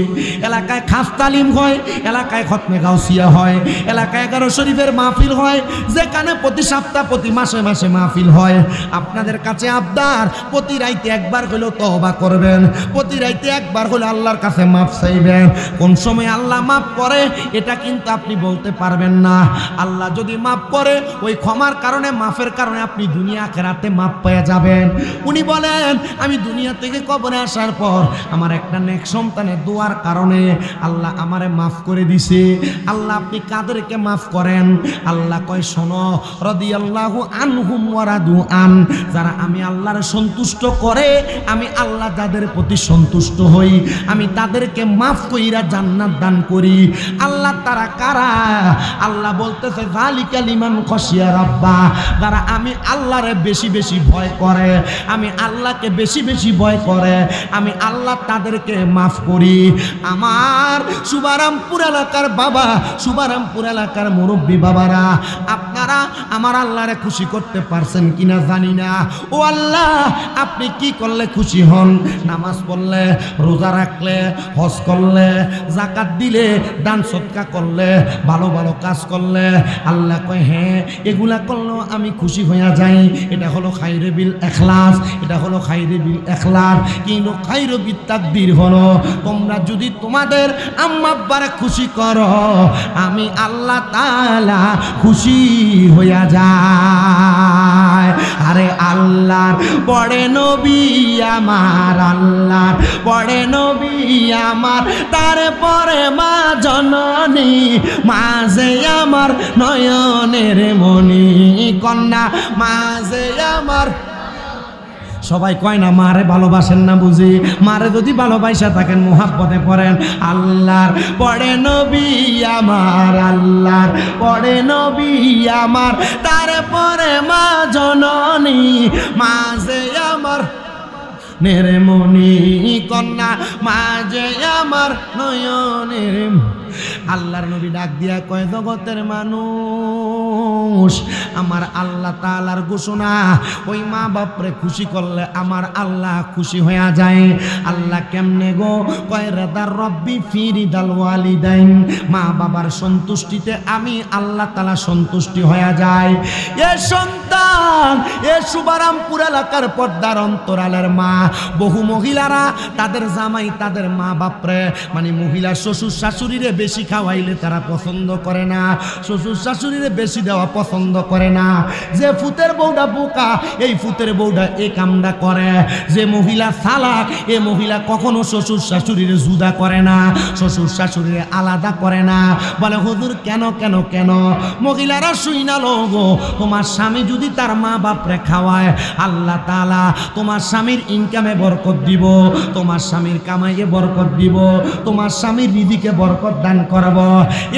এলাকায় খাস তালিম হয়, এলাকায় খতমে গাউসিয়া হয়, এলাকায় 11 শরীফের মাহফিল হয়, যেখানে প্রতি সপ্তাহ প্রতি মাসে মাসে মাহফিল হয়। আপনাদের কাছে আবদার, প্রতি রাইতে একবার হলেও তওবা করবেন, প্রতি রাইতে একবার হলে আল্লাহর কাছে মাফ চাইবেন। কোন সময় আল্লাহ মাফ করে এটা কিন্তু আপনি বলতে পারবেন না। আল্লাহ যদি মাফ করে, ওই ক্ষমার কারণে, মাফের কারণে আপনি দুনিয়া আখিরাতে মাপ পেয়ে যাবেন। উনি বলেন, আমি দুনিয়া থেকে কবরে আসার পর আমার একটা নেক সন্তানের দোয়ার কারণে আল্লাহ আমারে মাফ করে দিছে। আল্লাহ আপনি কাদেরকে মাফ করেন? আল্লাহ কয়, শোনো, রাদিয়াল্লাহু আনহুম ওয়া রাদু আন, যারা আমি আল্লাহর সন্তুষ্ট করে, আমি আল্লাহ যাদের প্রতি সন্তুষ্ট হই, আমি তাদেরকে মাফ কইরা জান্নাত দান করি। আল্লাহ তারা কারা? আল্লাহ বলতেছে, যালিকা লিমান খাশিয়া রাব্বা, যারা আমি আল্লাহরে বেশি বেশি ভয় করে, আমি আল্লাহকে বেশি বেশি ভয় করে, আমি আল্লাহ তাদেরকে মাফ করি। আমার শুভারামপুর এলাকার বাবা, শুভারামপুর এলাকার মুরব্বী বাবারা, আপনারা আমার আল্লাহরে খুশি করতে পারছেন কিনা জানি না। ও আল্লাহ, আপনি কি করলে খুশি হন? নামাজ পড়লে, রোজা রাখলে, হজ করলে, যাকাত দিলে, দান সদকা করলে, ভালো ভালো কাজ করলে আল্লাহ কয় হ্যাঁ এগুলা করলেও আমি খুশি হইয়া যাই। এটা হলো খাইরে বিল ইখলাস, এটা হলো খাইরে বিল ইখলাস। কিন্তু খাইরে বিল তাকদীর হলো তোমরা যদি তোমাদের আম্মা আব্বারে খুশি করো, আমি আল্লাহ তাআলা খুশি হইয়া যায়। আরে আল্লাহর পড়ে নবী আমার, আল্লাহর পড়ে নবী আমার, তারপরে মা জননী, মাঝে আমার নয়নের মণি কন্যা, মাঝে আমার। সবাই কয় না মারে ভালোবাসেন না বুঝি? মারে যদি ভালোবাসা থাকেন মুহাব্বতে পড়েন আল্লাহর পড়ে নবী আমার, আল্লাহর পড়ে নবী আমার, তারপরে মা জননী, মাঝে আমার নেরে মনি কন্যা, মাঝে আমার নয়নের। আল্লাহর নবী ডাক দিয়া কয় জগতের মানুষ, আমার আল্লাহ তাআলার ঘোষণা, ওই মা বাপরে খুশি করলে আমার আল্লাহ খুশি হইয়া যায়। আল্লাহ কেমনে গো? কয় রাদার রব্বি ফি রিদাল ওয়ালিদাইন, মা বাবার সন্তুষ্টিতে আমি আল্লাহ তাআলা সন্তুষ্টি হইয়া যায়। এ সন্তান, এ শুভারামপুর এলাকার পর্দার অন্তরালের মা, বহু মহিলারা তাদের জামাই, তাদের মা বাপরে, মানে মহিলা শ্বশুর শাশুড়িরে বেশি খাওয়াইলে তারা পছন্দ করে না, শ্বশুর শাশুড়িরে বেশি দেওয়া পছন্দ করে না। যে ফুতের বউটা বোকা, এই ফুতের বউটা এই কামটা করে। যে মহিলা চালাক, এ মহিলা কখনো শ্বশুর শাশুড়িরে জুদা করে না, শ্বশুর শাশুড়িরে আলাদা করে না। বলে হুজুর কেন কেন কেন? মহিলারা শুই না লোগো, তোমার স্বামী যদি তার মা বাপরে খাওয়ায়, আল্লাহ তাআলা তোমার স্বামীর ইনকামে বরকত দিব, তোমার স্বামীর কামাইয়ে বরকত দিব, তোমার স্বামীর রিজিকে বরকত দান করব।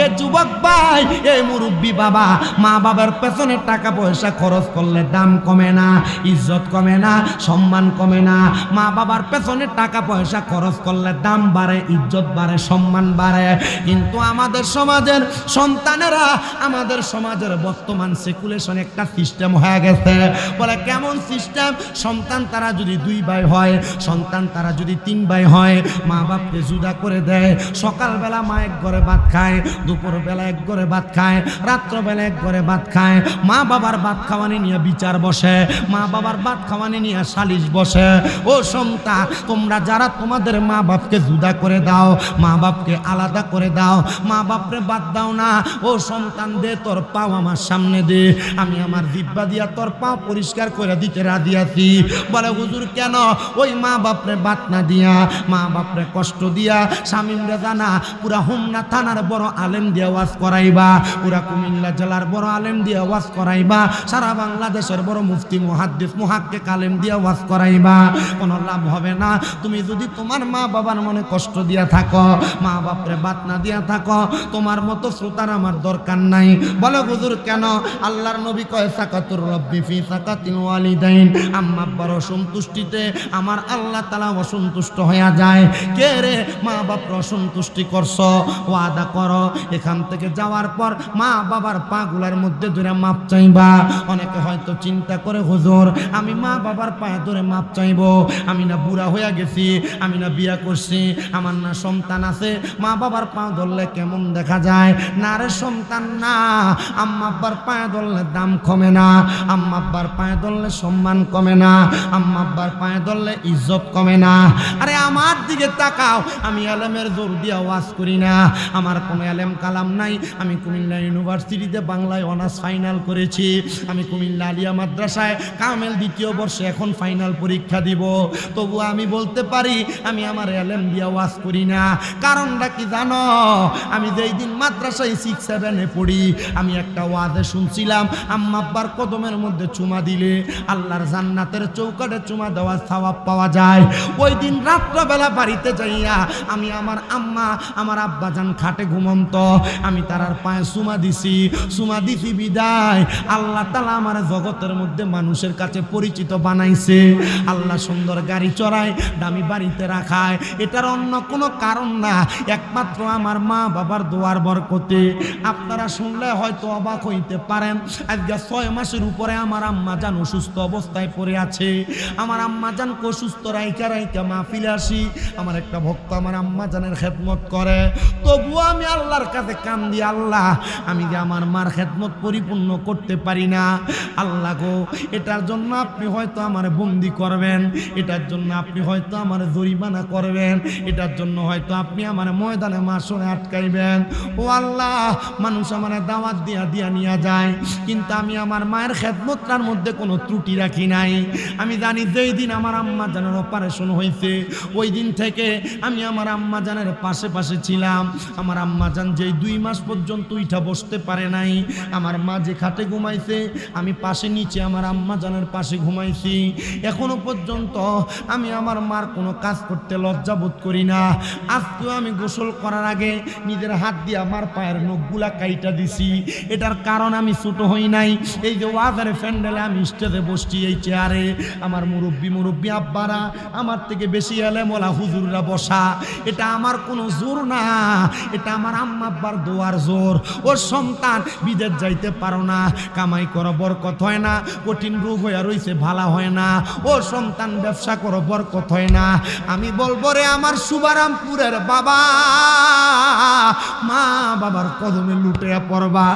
এ যুবক ভাই, এই মুরব্বী বাবা, মা বাবার পেছনে টাকা পয়সা খরচ করলে দাম কমে না, ইজ্জত কমে না, সম্মান কমে না। মা বাবার পেছনে টাকা পয়সা খরচ করলে দাম বাড়ে, ইজ্জত বাড়ে, সম্মান বাড়ে। কিন্তু আমাদের সমাজের সন্তানেরা, আমাদের সমাজের বর্তমান সেকুলেশন একটা সিস্টেম হয়ে গেছে। বলে কেমন সিস্টেম? সন্তান তারা যদি 2 ভাই হয়, সন্তান তারা যদি 3 ভাই হয়, মা বাপকে জুদা করে দেয়। সকালবেলা মা এক ঘরে ভাত খায়, দুপুরবেলা এক ঘরে ভাত খায়, রাত্রবেলা এক ঘরে ভাত খায়। মা বাবার ভাত খাওয়ানি নিয়ে বিচার বসে, মা বাবার ভাত খাওয়ানি নিয়ে সালিশ বসে। ও সন্তান, তোমরা যারা তোমাদের মা বাপকে জুদা করে দাও, মা বাপকে আলাদা করে দাও, মা বাপরে বাদ দাও না, ও সন্তান দে তোর পাও আমার সামনে দে, আমি আমার জিহ্বা দিয়া তোর পাও পরিষ্কার করে দিতে রাজি আছি। বলে হুজুর কেন? ওই মা বাপরে বাত না দিয়া, মা বাপরে কষ্ট দিয়া, স্বামীরা জানা পুরা হোমনা থানার বড় আলেম দিয়ে ওয়াজ করাইবা, পুরা কুমিল্লা জেলার বড় আলেম দিয়ে ওয়াজ করাইবা, সারা বাংলাদেশের বড় মুফতি মুহাদ্দিস মুহাক্কিক আলেম দিয়ে ওয়াজ করাইবা, কোনো লাভ হবে না। তুমি যদি তোমার মা বাবার মনে কষ্ট দিয়া থাকো, মা বাপরে বাত না দিয়া থাকো, তোমার মতো শ্রোতার আমার দরকার নাই। বলে হুজুর কেন? আল্লাহর নবী কয় সাকাতুর রব্বি ফি সাকাতিল ওয়ালিদাইন, আম্মা আব্বার অসন্তুষ্টিতে আমার আল্লাহ তাআলা অসন্তুষ্ট হইয়া যায়। কে রে মা বাপরে অসন্তুষ্টি করছো? ওয়াদা করো এখান থেকে যাওয়ার পর মা বাবার পাগুলার মধ্যে ধরে মাপ চাইবা। অনেকে হয়তো চিন্তা করে হুজুর আমি মা বাবার পায়ে ধরে মাপ চাইবো, আমি না বুড়া হইয়া গেছি, আমি না বিয়া করছি, আমার না সন্তান আছে, মা বাবার পা ধরলে কেমন দেখা যায়? না রে সন্তান না, আম্মা আব্বার পায়ে ধরলে দাম কমে না, আম্মা আব্বার পায়ে ধরলে সম্মান কমে না, আম্মা আব্বার পায়ে ধরলে ইজ্জত কমে না। আরে আমার দিকে তাকাও, আমি আলেমের জোর দিয়ে ওয়াজ করি না, আমার কোনো আলেম কালাম নাই। আমি কুমিল্লা ইউনিভার্সিটিতে বাংলায় অনার্স ফাইনাল করেছি, আমি কুমিল্লা আলিয়া মাদ্রাসায় কামেল 2য় বর্ষে এখন ফাইনাল পরীক্ষা দিব। তবু আমি বলতে পারি আমি আমার আলেম দিয়ে ওয়াজ করি না। কারণটা কি জানো? আমি যেই দিন মাদ্রাসায় 6-7-এ পড়ি, আমি একটা ওয়াজে শুনছিলাম আম্মা আব্বার কদমের মধ্যে চুমা দিলে আল্লাহর জান্নাতের চৌকাঠে চুমা দেওয়ার সওয়াব পাওয়া যায়। ওই দিন রাত্রবেলা বাড়িতে যাইয়া আমি আমার আম্মা আমার আব্বা জান খাটে ঘুমন্ত, আমি তারার পায়ে চুমা দিছি বিদায় আল্লাহ তাআলা আমার জগতের মধ্যে মানুষের কাছে পরিচিত বানাইছে। আল্লাহ সুন্দর গাড়ি চড়ায়, দামি বাড়িতে রাখায়, এটার অন্য কোনো কারণ না, একমাত্র আমার মা বাবার দোয়ার বরকতে। আপনারা শুনলে হয়তো অবাক হইতে পারেন, আজকে 6 মাসের উপরে আমার আম্মা জান অসুস্থ অবস্থায় পড়ে আছে। আমার আম্মা জানকে অসুস্থ রাইকা মাহফিলে আসি, আমার একটা ভক্ত আমার আম্মা জানের খেদমত করে, তবুও আমি আল্লাহর কাছে কান্দি, আল্লাহ আমি যে আমার মার খেদমত পরিপূর্ণ করতে পারি না, আল্লাহ গো এটার জন্য আপনি হয়তো আমার বন্দি করবেন, এটার জন্য আপনি হয়তো আমার জরিমানা করবেন, এটার জন্য হয়তো আপনি আমার ময়দানে মাসরে আটকাইবেন। ও আল্লাহ, মানুষ আমার দাওয়াত দিয়া দিয়া নিয়ে যায়, কিন্তু আমি আমার মায়ের খেদমতটার মধ্যে কোনো ত্রুটি রাখি নাই। আমি জানি যেই দিন আমার আম্মা জানের অপারেশন হয়েছে ওই দিন থেকে আমি আমার আম্মা জানের পাশে পাশে ছিলাম। আমার আম্মা জান যেই 2 মাস পর্যন্ত উঠা বসতে পারে নাই, আমার মা যে খাটে ঘুমাইছে আমি পাশে নিচে আমার আম্মা জানের পাশে ঘুমাইছি। এখনো পর্যন্ত আমি আমার মার কোনো কাজ করতে লজ্জা বোধ করি না। আজকেও আমি গোসল করার আগে নিজের হাত দিয়ে আমার পায়ের নখগুলা কাইটা দিছি। এটার কারণ আমি ছোট হই নাই। এই যে ওয়াজের প্যান্ডেলে আমি স্টেজে বসছি, এই চেয়ারে আমার মুরব্বী আব্বারা, আমার থেকে বেশি এলেমওয়ালা হুজুররা বসা, এটা আমার কোনো জোর না, এটা আমার আম্মা আব্বার দোয়ার জোর। ওর সন্তান বিদেশ যাইতে পারো না, কামাই করো বরকত হয় না, কঠিন রোগ হয়ে রইছে ভালো হয় না, ও সন্তান ব্যবসা করো বরকত হয় না। আমি বলবো রে আমার সুবারামপুরের বাবা, মা বাবার কদমে লুটে পড়বা,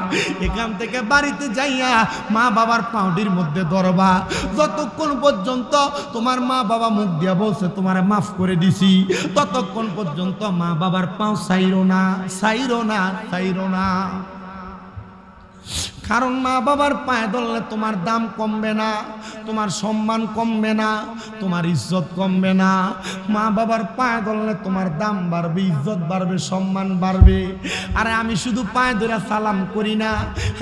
এখান থেকে বাড়িতে যাইয়া মা বাবার পাউডির মধ্যে ধরবা। যতক্ষণ পর্যন্ত তোমার মা বাবা মুখ দিয়া বলছে তোমারে মাফ করে দিছি, ততক্ষণ পর্যন্ত মা বাবার পাও ছাইরো না, ছাইরো না, ছাইরো না। কারণ মা বাবার পায়ে ধরলে তোমার দাম কমবে না, তোমার সম্মান কমবে না, তোমার ইজ্জত কমবে না। মা বাবার পায়ে ধরলে তোমার দাম বাড়বে, ইজ্জত বাড়বে, সম্মান বাড়বে। আরে আমি শুধু পায়ে ধরে সালাম করি না,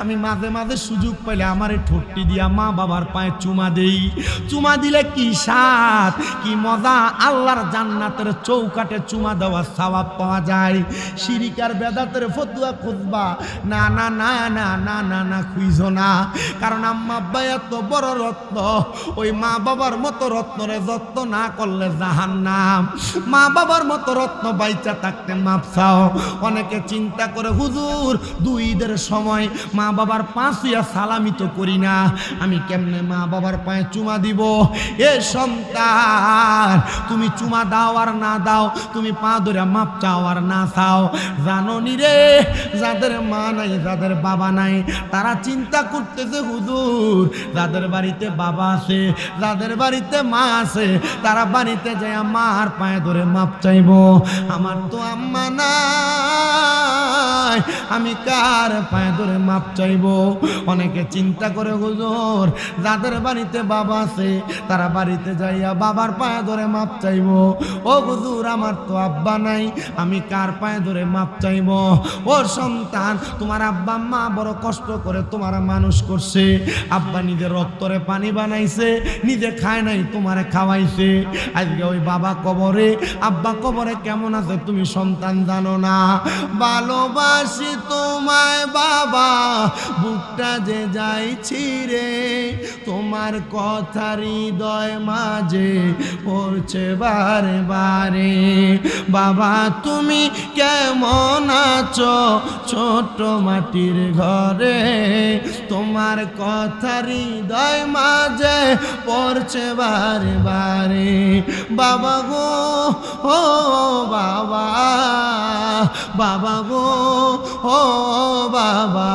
আমি মাঝে মাঝে সুযোগ পেলে আমারে ঠোঁটটি দিয়া মা বাবার পায়ে চুমা দেই। চুমা দিলে কি স্বাদ, কি মজা, আল্লাহর জান্নাতের চৌকাটে চুমা দেওয়ার সওয়াব পাওয়া যায়। শিরিকার বেদাতের ফতুয়া খুঁজবা না, না না না না না না, খুঁজো না। কারণ আম্মা আব্বা এত বড় রত্ন, ওই মা বাবার মতো রত্নরে যত্ন না করলে জাহান্নাম। মা বাবার মতো রত্ন বাইচা থাকতে মাপ চাও। অনেকে চিন্তা করে হুজুর 2 ঈদের সময় মা বাবার পাঁচিয়া সালামি তো করি না, আমি কেমনে মা বাবার পায়ে চুমা দিব? এ সন্তান, তুমি চুমা দাও আর না দাও, তুমি পা ধরে মাপ চাও আর না চাও, জানো নি রে, যাদের মা নাই, যাদের বাবা নাই, তারা চিন্তা করতেছে হুজুর যাদের বাড়িতে বাবা আছে, যাদের বাড়িতে মা আছে, তারা বাড়িতে যায় মার পায়ে ধরে মাপ চাইবো। আমার তো আম্মা নাই, আমি কার পায়ে ধরে মাপ চাইবো? অনেকে চিন্তা করে হুজুর যাদের বাড়িতে বাবা আছে তারা বাড়িতে যাইয়া বাবার পায়ে ধরে মাপ চাইবো। ও হুজুর আমার তো আব্বা নাই, আমি কার পায়ে ধরে মাপ চাইবো? ও সন্তান, তোমার আব্বা মা বড় কষ্ট করে তোমার মানুষ করছে, আব্বা নিজের রক্তরে পানি বানাইছে, নিজে খায় নাই, তোমারে খাওয়াইছে। আজকে ওই বাবা কবরে, আব্বা কবরে কেমন আছে তুমি সন্তান জানো না। ভালোবাসি তোমায় বাবা, বুকটা যে যাইছি রে, তোমার কথা হৃদয় মাঝে পড়ছে বারে বারে। বাবা তুমি কেমন আছো ছোট মাটির ঘরে, তোমার কথা হৃদয় মাঝে পড়ছে বারে বারে। বাবা গো, ও বাবা, বাবা গো, ও বাবা,